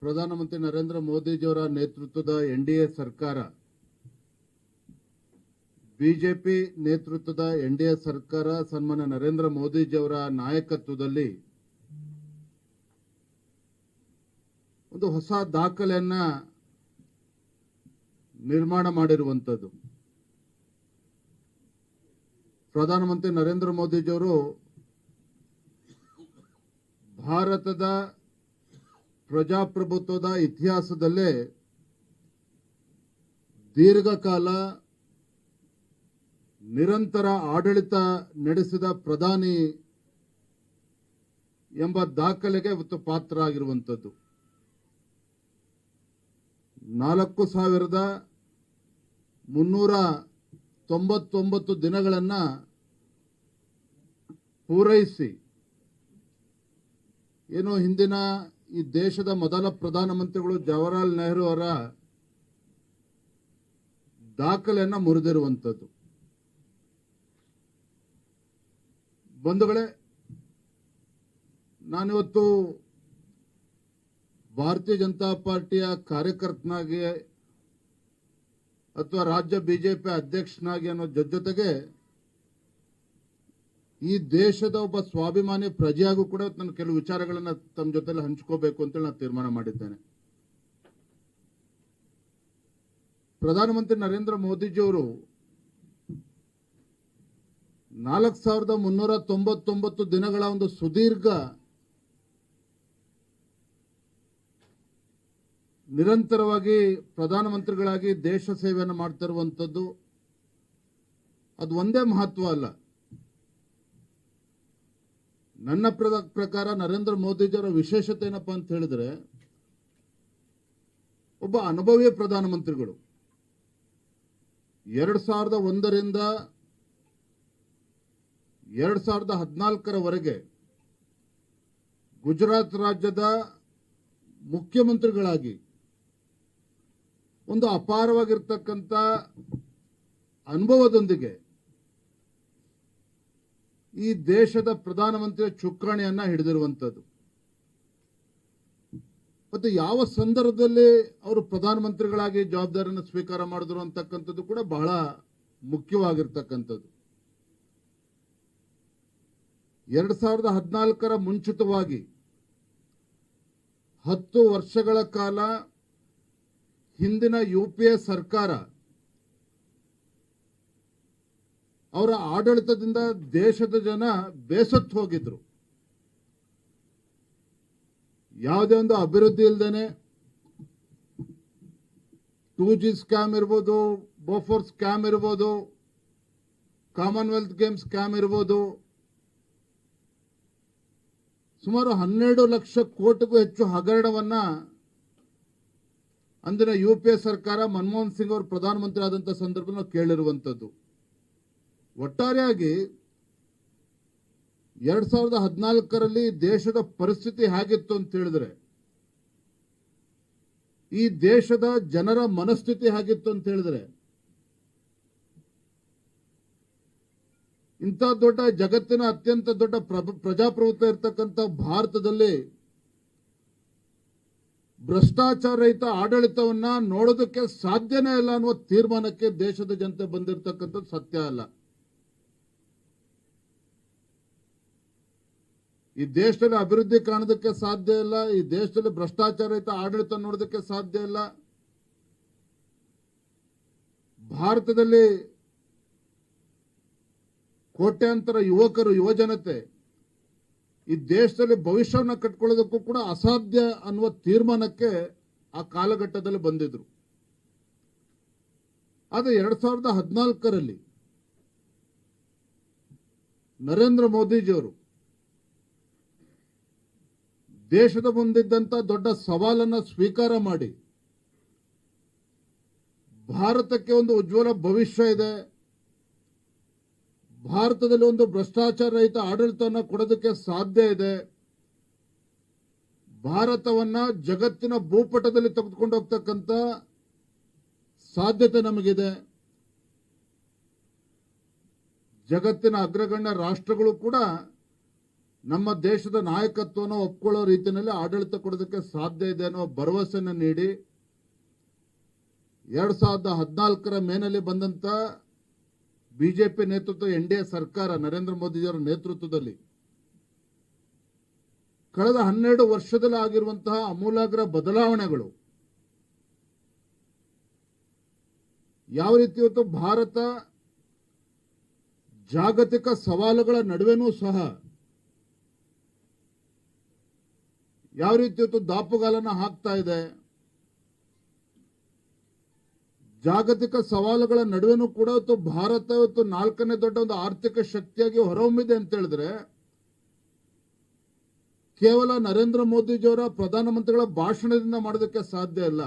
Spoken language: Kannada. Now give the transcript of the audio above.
ಪ್ರಧಾನಮಂತ್ರಿ ನರೇಂದ್ರ ಮೋದಿಜಿಯವರ ನೇತೃತ್ವದ ಎನ್ಡಿಎ ಸರ್ಕಾರ, ಬಿಜೆಪಿ ನೇತೃತ್ವದ ಎನ್ಡಿಎ ಸರ್ಕಾರ ಸನ್ಮಾನ್ಯ ನರೇಂದ್ರ ಮೋದಿಜಿಯವರ ನಾಯಕತ್ವದಲ್ಲಿ ಒಂದು ಹೊಸ ದಾಖಲೆಯನ್ನ ನಿರ್ಮಾಣ ಮಾಡಿರುವಂತದ್ದು. ಪ್ರಧಾನಮಂತ್ರಿ ನರೇಂದ್ರ ಮೋದಿಜಿಯವರು ಭಾರತದ ಪ್ರಜಾಪ್ರಭುತ್ವದ ಇತಿಹಾಸದಲ್ಲೇ ದೀರ್ಘಕಾಲ ನಿರಂತರ ಆಡಳಿತ ನಡೆಸಿದ ಪ್ರಧಾನಿ ಎಂಬ ದಾಖಲೆಗೆ ಇವತ್ತು ಪಾತ್ರ ಆಗಿರುವಂತದ್ದು. 4399 ದಿನಗಳನ್ನ ಪೂರೈಸಿ ಏನು ಹಿಂದಿನ ಈ ದೇಶದ ಮೊದಲ ಪ್ರಧಾನಮಂತ್ರಿಗಳು ಜವಾಹರಲಾಲ್ ನೆಹರು ಅವರ ದಾಖಲೆಯನ್ನ ಮುರಿದಿರುವಂತದ್ದು. ಬಂಧುಗಳೇ, ನಾನಿವತ್ತು ಭಾರತೀಯ ಜನತಾ ಪಾರ್ಟಿಯ ಕಾರ್ಯಕರ್ತನಾಗಿ ಅಥವಾ ರಾಜ್ಯ ಬಿಜೆಪಿ ಅಧ್ಯಕ್ಷನಾಗಿ ಅನ್ನೋ ಜೊತೆಗೆ ಈ ದೇಶದ ಒಬ್ಬ ಸ್ವಾಭಿಮಾನಿ ಪ್ರಜೆಯಾಗೂ ಕೂಡ ನಾನು ಕೆಲವು ವಿಚಾರಗಳನ್ನ ತಮ್ಮ ಜೊತೆಲಿ ಹಂಚ್ಕೋಬೇಕು ಅಂತೇಳಿ ನಾನು ತೀರ್ಮಾನ ಮಾಡಿದ್ದೇನೆ. ಪ್ರಧಾನಮಂತ್ರಿ ನರೇಂದ್ರ ಮೋದಿಜಿಯವರು 4399 ದಿನಗಳ ಒಂದು ಸುದೀರ್ಘ ನಿರಂತರವಾಗಿ ಪ್ರಧಾನಮಂತ್ರಿಗಳಾಗಿ ದೇಶ ಸೇವೆಯನ್ನು ಮಾಡ್ತಿರುವಂಥದ್ದು ಅದು ಒಂದೇ ಮಹತ್ವ ಅಲ್ಲ. ನನ್ನ ಪ್ರಕಾರ ನರೇಂದ್ರ ಮೋದಿಜಿಯವರ ವಿಶೇಷತೆ ಏನಪ್ಪಾ ಅಂತ ಹೇಳಿದ್ರೆ, ಒಬ್ಬ ಅನುಭವಿ ಪ್ರಧಾನಮಂತ್ರಿಗಳು. 2001ರಿಂದ 2014ರವರೆಗೆ ಗುಜರಾತ್ ರಾಜ್ಯದ ಮುಖ್ಯಮಂತ್ರಿಗಳಾಗಿ ಒಂದು ಅಪಾರವಾಗಿರ್ತಕ್ಕಂಥ ಅನುಭವದೊಂದಿಗೆ ಈ ದೇಶದ ಪ್ರಧಾನಮಂತ್ರಿಯ ಚುಕ್ಕಾಣಿಯನ್ನ ಹಿಡಿದಿರುವಂಥದ್ದು. ಮತ್ತು ಯಾವ ಸಂದರ್ಭದಲ್ಲಿ ಅವರು ಪ್ರಧಾನಮಂತ್ರಿಗಳಾಗಿ ಜವಾಬ್ದಾರಿಯನ್ನು ಸ್ವೀಕಾರ ಮಾಡಿದ್ರು ಅಂತಕ್ಕಂಥದ್ದು ಕೂಡ ಬಹಳ ಮುಖ್ಯವಾಗಿರ್ತಕ್ಕಂಥದ್ದು. 2014ರ ಮುಂಚಿತವಾಗಿ 10 ವರ್ಷಗಳ ಕಾಲ ಹಿಂದಿನ ಯುಪಿಎ ಸರ್ಕಾರ ಅವರ ಆಡಳಿತದಿಂದ ದೇಶದ ಜನ ಬೇಸತ್ತು ಹೋಗಿದ್ರು. ಯಾವುದೇ ಒಂದು ಅಭಿವೃದ್ಧಿ ಇಲ್ಲದೇನೆ 2G ಸ್ಕ್ಯಾಮ್ ಇರ್ಬೋದು, ಬೋಫೋರ್ ಸ್ಕ್ಯಾಮ್ ಇರ್ಬೋದು, ಕಾಮನ್ವೆಲ್ತ್ ಗೇಮ್ಸ್ ಸ್ಕ್ಯಾಮ್ ಇರ್ಬೋದು, ಸುಮಾರು 12 ಲಕ್ಷ ಕೋಟಿಗೂ ಹೆಚ್ಚು ಹಗರಣವನ್ನ ಅಂದಿನ ಯುಪಿಎ ಸರ್ಕಾರ ಮನಮೋಹನ್ ಸಿಂಗ್ ಅವರು ಪ್ರಧಾನಮಂತ್ರಿ ಆದಂತಹ ಸಂದರ್ಭದಲ್ಲಿ ನಾವು ಕೇಳಿರುವಂತದ್ದು. ಒಟ್ಟಾರೆಯಾಗಿ 2014ರಲ್ಲಿ ದೇಶದ ಪರಿಸ್ಥಿತಿ ಹೇಗಿತ್ತು ಅಂತ ಹೇಳಿದ್ರೆ, ಈ ದೇಶದ ಜನರ ಮನಸ್ಥಿತಿ ಹೇಗಿತ್ತು ಅಂತ ಹೇಳಿದ್ರೆ, ಇಂಥ ದೊಡ್ಡ ಜಗತ್ತಿನ ಅತ್ಯಂತ ದೊಡ್ಡ ಪ್ರಜಾಪ್ರಭುತ್ವ ಇರತಕ್ಕಂಥ ಭಾರತದಲ್ಲಿ ಭ್ರಷ್ಟಾಚಾರ ರಹಿತ ಆಡಳಿತವನ್ನ ನೋಡೋದಕ್ಕೆ ಸಾಧ್ಯನೇ ಇಲ್ಲ ಅನ್ನುವ ತೀರ್ಮಾನಕ್ಕೆ ದೇಶದ ಜನತೆ ಬಂದಿರತಕ್ಕಂಥದ್ದು ಸತ್ಯ ಅಲ್ಲ. ಈ ದೇಶದಲ್ಲಿ ಅಭಿವೃದ್ಧಿ ಕಾಣೋದಕ್ಕೆ ಸಾಧ್ಯ ಇಲ್ಲ, ಈ ದೇಶದಲ್ಲಿ ಭ್ರಷ್ಟಾಚಾರ ರಹಿತ ಆಡಳಿತ ನೋಡೋದಕ್ಕೆ ಸಾಧ್ಯ ಇಲ್ಲ. ಭಾರತದಲ್ಲಿ ಕೋಟ್ಯಾಂತರ ಯುವಕರು, ಯುವಜನತೆ ಈ ದೇಶದಲ್ಲಿ ಭವಿಷ್ಯವನ್ನು ಕಟ್ಕೊಳ್ಳೋದಕ್ಕೂ ಕೂಡ ಅಸಾಧ್ಯ ಅನ್ನುವ ತೀರ್ಮಾನಕ್ಕೆ ಆ ಕಾಲಘಟ್ಟದಲ್ಲಿ ಬಂದಿದ್ರು. ಆದರೆ 2014ರಲ್ಲಿ ನರೇಂದ್ರ ಮೋದಿಜಿಯವರು ದೇಶದ ಮುಂದಿದ್ದಂತ ದೊಡ್ಡ ಸವಾಲನ್ನ ಸ್ವೀಕಾರ ಮಾಡಿ ಭಾರತಕ್ಕೆ ಒಂದು ಉಜ್ವಲ ಭವಿಷ್ಯ ಇದೆ, ಭಾರತದಲ್ಲಿ ಒಂದು ಭ್ರಷ್ಟಾಚಾರ ರಹಿತ ಆಡಳಿತವನ್ನು ಕೊಡೋದಕ್ಕೆ ಸಾಧ್ಯ ಇದೆ, ಭಾರತವನ್ನ ಜಗತ್ತಿನ ಭೂಪಟದಲ್ಲಿ ತೆಗೆದುಕೊಂಡು ಹೋಗ್ತಕ್ಕಂಥ ಸಾಧ್ಯತೆ ನಮಗಿದೆ, ಜಗತ್ತಿನ ಅಗ್ರಗಣ್ಯ ರಾಷ್ಟ್ರಗಳು ಕೂಡ ನಮ್ಮ ದೇಶದ ನಾಯಕತ್ವವನ್ನು ಒಪ್ಕೊಳ್ಳೋ ರೀತಿಯಲ್ಲಿ ಆಡಳಿತ ಕೊಡೋದಕ್ಕೆ ಸಾಧ್ಯ ಇದೆ ಅನ್ನೋ ಭರವಸೆಯನ್ನು ನೀಡಿ 2014 ಮೇನಲ್ಲಿ ಬಂದಂತ ಬಿಜೆಪಿ ನೇತೃತ್ವ ಎನ್ಡಿಎ ಸರ್ಕಾರ ನರೇಂದ್ರ ಮೋದಿಯವರ ನೇತೃತ್ವದಲ್ಲಿ ಕಳೆದ 12 ವರ್ಷದಲ್ಲಿ ಆಗಿರುವಂತಹ ಅಮೂಲಾಗ್ರ ಬದಲಾವಣೆಗಳು ಯಾವ ರೀತಿ ಇವತ್ತು ಭಾರತ ಜಾಗತಿಕ ಸವಾಲುಗಳ ನಡುವೆನೂ ಸಹ ಯಾವ ರೀತಿ ಇವತ್ತು ದಾಪುಗಾಲನ್ನ ಹಾಕ್ತಾ ಇದೆ, ಜಾಗತಿಕ ಸವಾಲುಗಳ ನಡುವೆನೂ ಕೂಡ ಇವತ್ತು ಭಾರತ ಇವತ್ತು 4ನೇ ದೊಡ್ಡ ಒಂದು ಆರ್ಥಿಕ ಶಕ್ತಿಯಾಗಿ ಹೊರಹೊಮ್ಮಿದೆ ಅಂತ ಹೇಳಿದ್ರೆ ಕೇವಲ ನರೇಂದ್ರ ಮೋದಿಜಿಯವರ ಪ್ರಧಾನಮಂತ್ರಿಗಳ ಭಾಷಣದಿಂದ ಮಾಡೋದಕ್ಕೆ ಸಾಧ್ಯ ಇಲ್ಲ.